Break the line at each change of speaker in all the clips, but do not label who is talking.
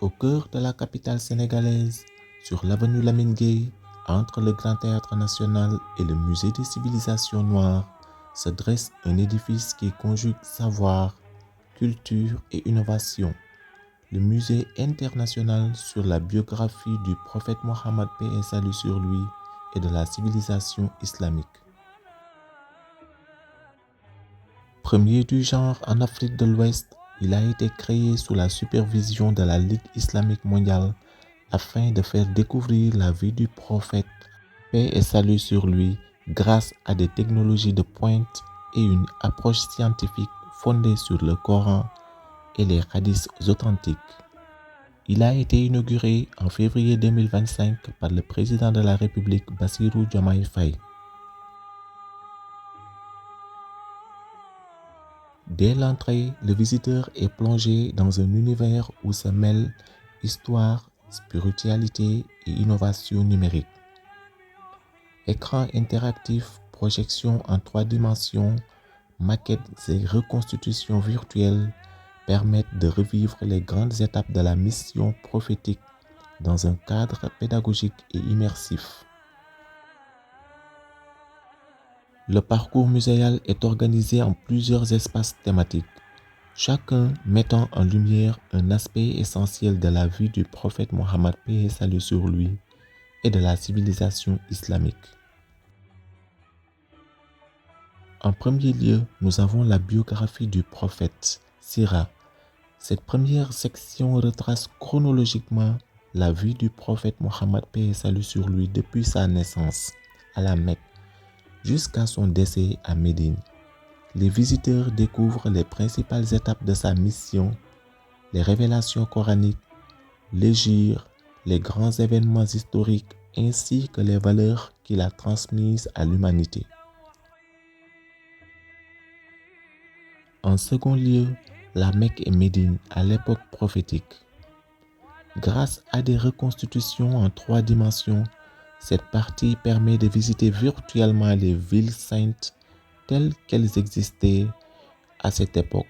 Au cœur de la capitale sénégalaise, sur l'avenue Lamine Gueye, entre le Grand Théâtre National et le Musée des Civilisations Noires, se dresse un édifice qui conjugue savoir, culture et innovation. Le Musée international sur la biographie du prophète Mohammed, paix et salut sur lui, et de la civilisation islamique. Premier du genre en Afrique de l'Ouest, il a été créé sous la supervision de la Ligue islamique mondiale afin de faire découvrir la vie du prophète, paix et salut sur lui, grâce à des technologies de pointe et une approche scientifique fondée sur le Coran et les hadiths authentiques. Il a été inauguré en février 2025 par le président de la République Bassirou Diomaye Faye. Dès l'entrée, le visiteur est plongé dans un univers où se mêlent histoire, spiritualité et innovation numérique. Écran interactif, projection en 3 dimensions, maquettes et reconstitutions virtuelles permettent de revivre les grandes étapes de la mission prophétique dans un cadre pédagogique et immersif. Le parcours muséal est organisé en plusieurs espaces thématiques, chacun mettant en lumière un aspect essentiel de la vie du prophète Mohammed, paix et salut sur lui, et de la civilisation islamique. En premier lieu, nous avons la biographie du prophète, Sira. Cette première section retrace chronologiquement la vie du prophète Mohammed, paix et salut sur lui, depuis sa naissance à la Mecque jusqu'à son décès à Médine. Les visiteurs découvrent les principales étapes de sa mission, les révélations coraniques, l'hégire, les grands événements historiques ainsi que les valeurs qu'il a transmises à l'humanité. En second lieu, la Mecque et Médine à l'époque prophétique. Grâce à des reconstitutions en 3 dimensions, cette partie permet de visiter virtuellement les villes saintes telles qu'elles existaient à cette époque.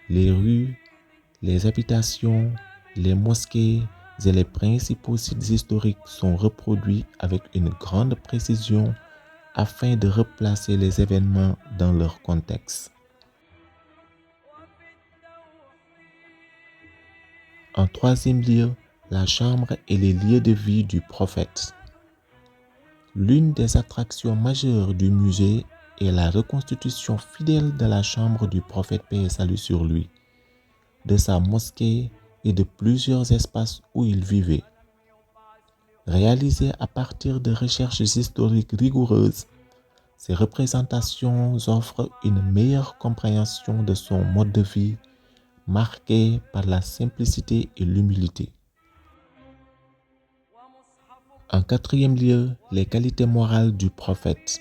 Les rues, les habitations, les mosquées et les principaux sites historiques sont reproduits avec une grande précision afin de replacer les événements dans leur contexte. En troisième lieu, la chambre et les lieux de vie du prophète. L'une des attractions majeures du musée est la reconstitution fidèle de la chambre du prophète, paix et salut sur lui, de sa mosquée et de plusieurs espaces où il vivait. Réalisée à partir de recherches historiques rigoureuses, ces représentations offrent une meilleure compréhension de son mode de vie, marqué par la simplicité et l'humilité. En quatrième lieu, les qualités morales du prophète.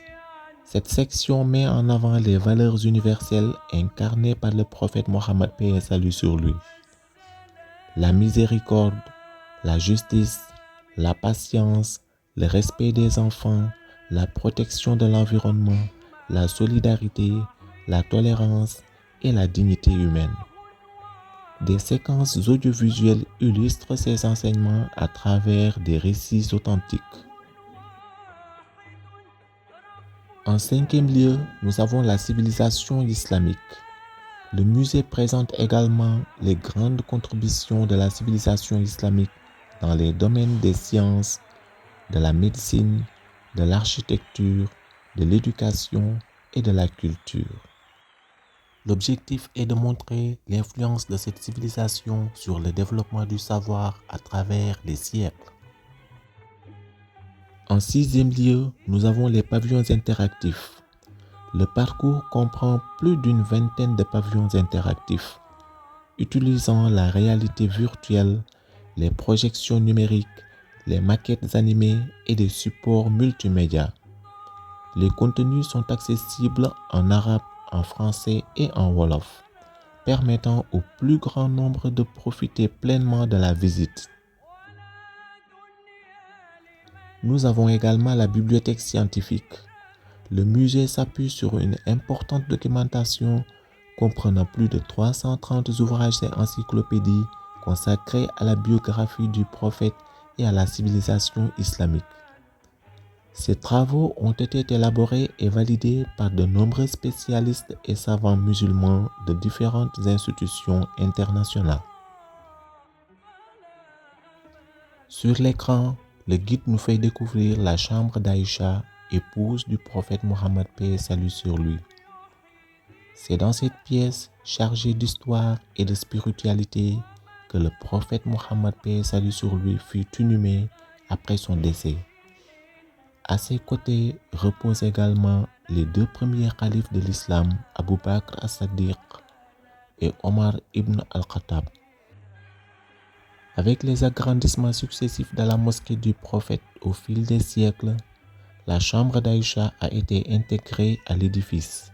Cette section met en avant les valeurs universelles incarnées par le prophète Mohammed, paix et salut sur lui. La miséricorde, la justice, la patience, le respect des enfants, la protection de l'environnement, la solidarité, la tolérance et la dignité humaine. Des séquences audiovisuelles illustrent ces enseignements à travers des récits authentiques. En cinquième lieu, nous avons la civilisation islamique. Le musée présente également les grandes contributions de la civilisation islamique dans les domaines des sciences, de la médecine, de l'architecture, de l'éducation et de la culture. L'objectif est de montrer l'influence de cette civilisation sur le développement du savoir à travers les siècles. En sixième lieu, nous avons les pavillons interactifs. Le parcours comprend plus d'une vingtaine de pavillons interactifs, utilisant la réalité virtuelle, les projections numériques, les maquettes animées et des supports multimédia. Les contenus sont accessibles en arabe, en français et en wolof, permettant au plus grand nombre de profiter pleinement de la visite. Nous avons également la bibliothèque scientifique. Le musée s'appuie sur une importante documentation comprenant plus de 330 ouvrages et encyclopédies consacré à la biographie du prophète et à la civilisation islamique. Ces travaux ont été élaborés et validés par de nombreux spécialistes et savants musulmans de différentes institutions internationales. Sur l'écran, le guide nous fait découvrir la chambre d'Aïcha, épouse du prophète Mohammed paix et salut sur lui. C'est dans cette pièce chargée d'histoire et de spiritualité que le prophète Mohammed paix et salut sur lui fut inhumé après son décès. À ses côtés reposent également les deux premiers califes de l'islam, Abu Bakr as-Siddiq et Omar ibn al-Khattab. Avec les agrandissements successifs de la mosquée du prophète au fil des siècles, la chambre d'Aïcha a été intégrée à l'édifice.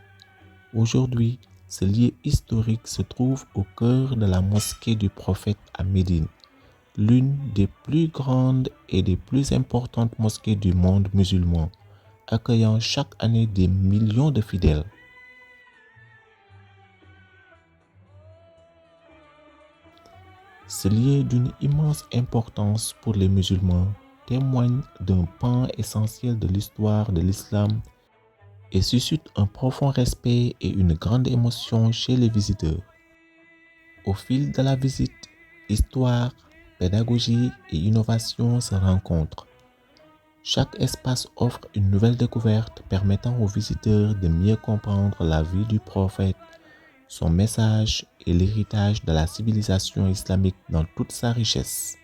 Aujourd'hui, ce lieu historique se trouve au cœur de la mosquée du prophète à Médine, l'une des plus grandes et des plus importantes mosquées du monde musulman, accueillant chaque année des millions de fidèles. Ce lieu d'une immense importance pour les musulmans témoigne d'un pan essentiel de l'histoire de l'islam et suscite un profond respect et une grande émotion chez les visiteurs. Au fil de la visite, histoire, pédagogie et innovation se rencontrent. Chaque espace offre une nouvelle découverte permettant aux visiteurs de mieux comprendre la vie du prophète, son message et l'héritage de la civilisation islamique dans toute sa richesse.